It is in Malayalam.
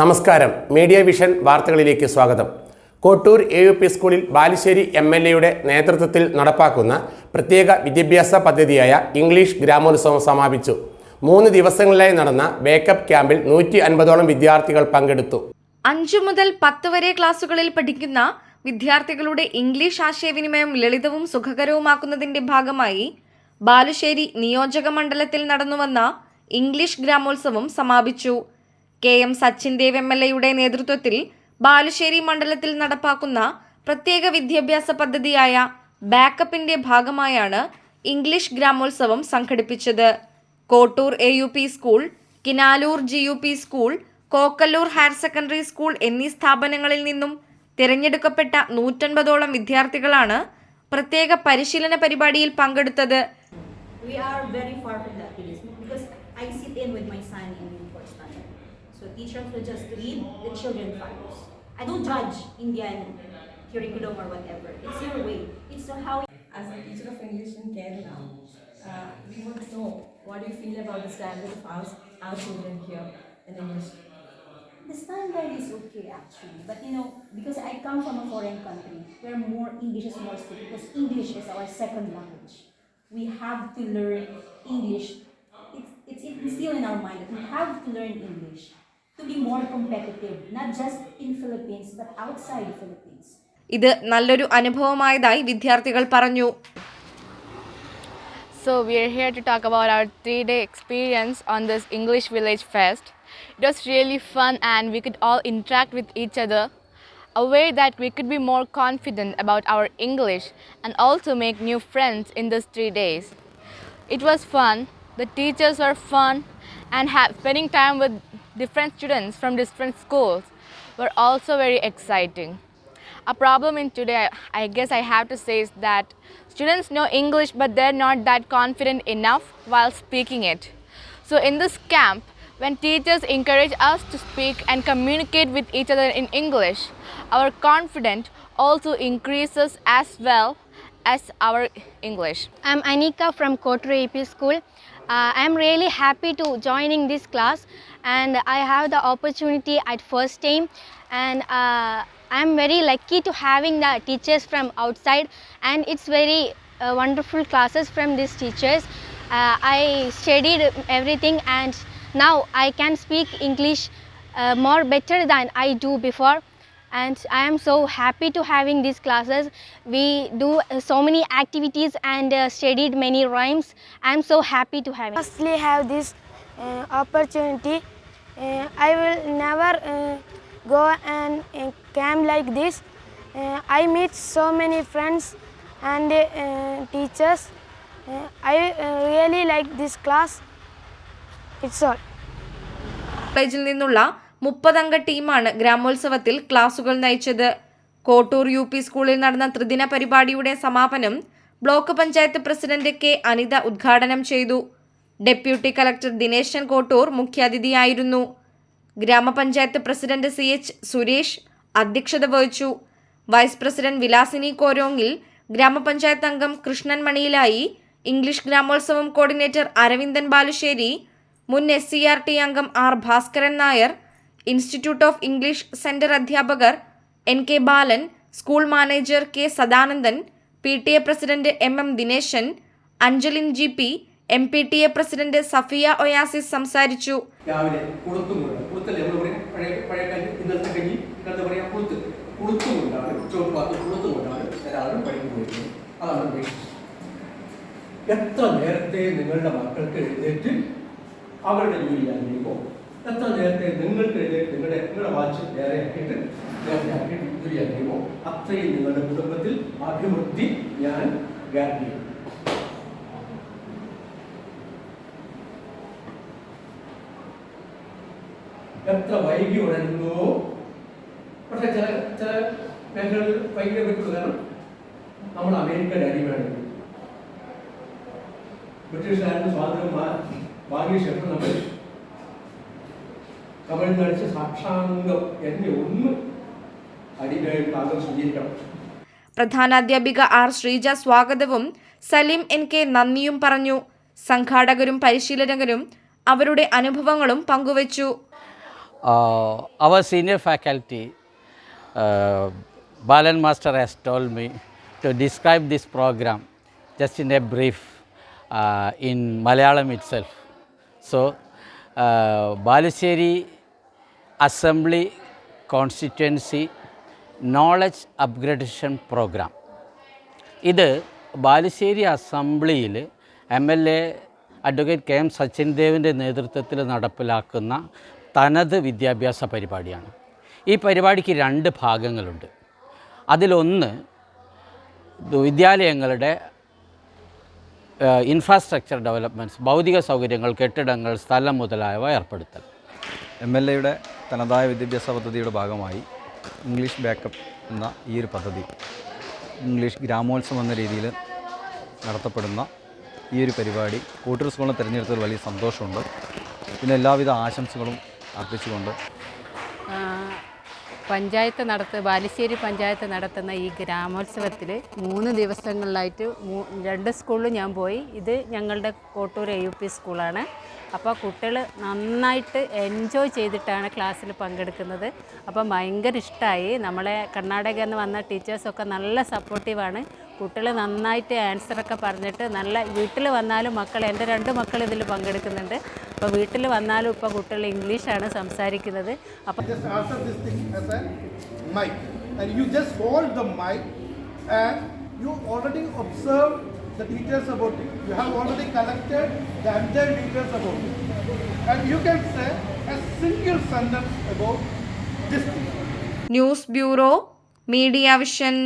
നമസ്കാരം. മീഡിയ വിഷൻ വാർത്തകളിലേക്ക് സ്വാഗതം. കോട്ടൂർ AUP സ്കൂളിൽ ബാലുശ്ശേരി MLAയുടെ നേതൃത്വത്തിൽ നടപ്പാക്കുന്ന പ്രത്യേക വിദ്യാഭ്യാസ പദ്ധതിയായ ഇംഗ്ലീഷ് ഗ്രാമോത്സവം സമാപിച്ചു. 3 ദിവസങ്ങളിലായി നടന്ന വേക്കപ്പ് ക്യാമ്പിൽ 150ഓളം വിദ്യാർത്ഥികൾ പങ്കെടുത്തു. 5 മുതൽ 10 വരെ ക്ലാസുകളിൽ പഠിക്കുന്ന വിദ്യാർത്ഥികളുടെ ഇംഗ്ലീഷ് ആശയവിനിമയം ലളിതവും സുഖകരവുമാക്കുന്നതിന്റെ ഭാഗമായി ബാലുശ്ശേരി നിയോജക മണ്ഡലത്തിൽ നടന്നുവന്ന ഇംഗ്ലീഷ് ഗ്രാമോത്സവം സമാപിച്ചു. KM സച്ചിൻ ദേവ് MLAയുടെ നേതൃത്വത്തിൽ ബാലുശ്ശേരി മണ്ഡലത്തിൽ നടപ്പാക്കുന്ന പ്രത്യേക വിദ്യാഭ്യാസ പദ്ധതിയായ ബാക്കപ്പിന്റെ ഭാഗമായാണ് ഇംഗ്ലീഷ് ഗ്രാമോത്സവം സംഘടിപ്പിച്ചത്. Kottoor AUP school, Kinalur GUP school, Kokkallur higher secondary school എന്നീ സ്ഥാപനങ്ങളിൽ നിന്നും തിരഞ്ഞെടുക്കപ്പെട്ട 150ഓളം വിദ്യാർത്ഥികളാണ് പ്രത്യേക പരിശീലന പരിപാടിയിൽ പങ്കെടുത്തത്. We are very far from that because I sit in with my son in fourth standard. So teachers will just read, the children follows. I don't judge Indian curriculum or whatever. It's your way. It's how. As a teacher of English in Kerala, we want to know what do you feel about the standard of our children here in English. The standard is okay actually, but because I come from a foreign country where more English is more strict because English is our second language. We have to learn English. It's instilled in our mind that we have to learn English to be more competitive, not just in Philippines but outside Philippines. ഇത് നല്ലൊരു അനുഭവമായതായി വിദ്യാർത്ഥികൾ പറഞ്ഞു. So we are here to talk about our 3-day experience on this English Village Fest. It was really fun and we could all interact with each other, a way that we could be more confident about our English and also make new friends in these 3 days. It was fun, the teachers were fun, and spending time with different students from different schools were also very exciting. A problem in today, I guess I have to say, is that students know English but they're not that confident enough while speaking it. So in this camp, when teachers encourage us to speak and communicate with each other in English, our confidence also increases as well as our English. I'm Anika from Kotturu AP School. I'm really happy to joining this class and I have the opportunity at first time and I'm very lucky to having the teachers from outside and it's very wonderful classes from these teachers. I studied everything and now I can speak English more better than I do before. And I am so happy to having these classes. We do so many activities and studied many rhymes. I am so happy to have it. Firstly, have this opportunity. I will never go and camp like this. I meet so many friends and teachers. I really like this class. It's all. കോളേജിൽ നിന്നുള്ള 30 അംഗ ടീമാണ് ഗ്രാമോത്സവത്തിൽ ക്ലാസുകൾ നയിച്ചത്. കോട്ടൂർ UP സ്കൂളിൽ നടന്ന ത്രിദിന പരിപാടിയുടെ സമാപനം block panchayat president K. Anitha ഉദ്ഘാടനം ചെയ്തു. ഡെപ്യൂട്ടി കളക്ടർ ദിനേശൻ കോട്ടൂർ മുഖ്യാതിഥിയായിരുന്നു. ഗ്രാമപഞ്ചായത്ത് പ്രസിഡന്റ് CH സുരേഷ് അധ്യക്ഷത വഹിച്ചു. വൈസ് പ്രസിഡന്റ് വിലാസിനി കോരോങ്ങിൽ, ഗ്രാമപഞ്ചായത്ത് അംഗം കൃഷ്ണൻ മണിയിലായി, ഇംഗ്ലീഷ് ഗ്രാമോത്സവം കോർഡിനേറ്റർ അരവിന്ദൻ ബാലുശ്ശേരി, മുൻ SCRT അംഗം R. Bhaskaran Nair, institute of English centre അധ്യാപകർ NK Balan, school manager K. Sadanandan, PTA president MM Dineshan, Angeline GP, MPTA president Safiya Oasis സംസാരിച്ചു. എത്ര നേരത്തെ നിങ്ങളുടെ മക്കൾക്ക് എഴുന്നേറ്റ് അവരുടെ ജോലി ചെയ്യുമ്പോൾ എത്ര നേരത്തെ നിങ്ങൾക്ക് നിങ്ങളുടെ വാച്ച് നേരെ ആക്കിയിട്ട് ജോലി ചെയ്യുമ്പോൾ അത്രയും നിങ്ങളുടെ കുടുംബത്തിൽ അഭിവൃദ്ധി ഞാൻ ഗ്യാരണ്ടി ചെയ്യും. എത്ര വൈകി ഉണരുന്നോ പക്ഷെ ചില മേഖലകളിൽ വൈകിയെ പറ്റുള്ളൂ. കാരണം നമ്മൾ അമേരിക്കയുടെ അടിമയാണ്. ബ്രിട്ടീഷുകാരുടെ സ്വാതന്ത്ര്യം വാങ്ങിയ ശേഷം നമ്മൾ തമിഴ്നടിച്ച സാക്ഷാംഗം എന്നെ ഒന്ന് അടിമയായിട്ട് ആദ്യം സ്വീകരിക്കണം. പ്രധാനാധ്യാപിക R. ശ്രീജ സ്വാഗതവും സലീം NK നന്ദിയും പറഞ്ഞു. സംഘാടകരും പരിശീലകരും അവരുടെ അനുഭവങ്ങളും പങ്കുവച്ചു. Our senior faculty, Balan Master has told me to describe this program just in a brief in Malayalam itself. So, Balussery Assembly Constituency Knowledge Upgradation Program. ഇത് ബാലുശ്ശേരി അസംബ്ലിയിൽ MLA അഡ്വക്കേറ്റ് KM സച്ചിൻ ദേവിൻ്റെ നേതൃത്വത്തിൽ നടപ്പിലാക്കുന്ന തനത് വിദ്യാഭ്യാസ പരിപാടിയാണ്. ഈ പരിപാടിക്ക് 2 ഭാഗങ്ങളുണ്ട്. അതിലൊന്ന് വിദ്യാലയങ്ങളുടെ ഇൻഫ്രാസ്ട്രക്ചർ ഡെവലപ്മെൻറ്റ്സ്, ഭൗതിക സൗകര്യങ്ങൾ, കെട്ടിടങ്ങൾ, സ്ഥലം മുതലായവ ഏർപ്പെടുത്തൽ. MLAയുടെ തനതായ വിദ്യാഭ്യാസ പദ്ധതിയുടെ ഭാഗമായി ഇംഗ്ലീഷ് ബാക്കപ്പ് എന്ന ഈ ഒരു പദ്ധതി ഇംഗ്ലീഷ് ഗ്രാമോത്സവം എന്ന രീതിയിൽ നടത്തപ്പെടുന്ന ഈ ഒരു പരിപാടി കോട്ടൂർ സ്കൂളിനെ തിരഞ്ഞെടുത്തതിൽ വലിയ സന്തോഷമുണ്ട്. പിന്നെ എല്ലാവിധ ആശംസകളും അർപ്പിച്ചുകൊണ്ട് ബാലുശ്ശേരി പഞ്ചായത്ത് നടത്തുന്ന ഈ ഗ്രാമോത്സവത്തിൽ 3 ദിവസങ്ങളിലായിട്ട് 2 സ്കൂളിൽ ഞാൻ പോയി. ഇത് ഞങ്ങളുടെ കോട്ടൂർ AUP സ്കൂളാണ്. അപ്പോൾ കുട്ടികൾ നന്നായിട്ട് എൻജോയ് ചെയ്തിട്ടാണ് ക്ലാസ്സിൽ പങ്കെടുക്കുന്നത്. അപ്പം ഭയങ്കര ഇഷ്ടമായി. നമ്മളെ കർണാടകയിൽ നിന്ന് വന്ന ടീച്ചേഴ്സൊക്കെ നല്ല സപ്പോർട്ടീവാണ്. കുട്ടികൾ നന്നായിട്ട് ആൻസറൊക്കെ പറഞ്ഞിട്ട് നല്ല വീട്ടിൽ വന്നാലും എൻ്റെ 2 മക്കൾ ഇതിൽ പങ്കെടുക്കുന്നുണ്ട്. അപ്പോൾ വീട്ടിൽ വന്നാലും ഇപ്പോൾ കുട്ടികൾ ഇംഗ്ലീഷാണ് സംസാരിക്കുന്നത്. അപ്പോൾ and you just hold the mic and you already observe the details about it. You have already collected the entire details about it. And you can say a single sentence about this thing. News bureau, media vision.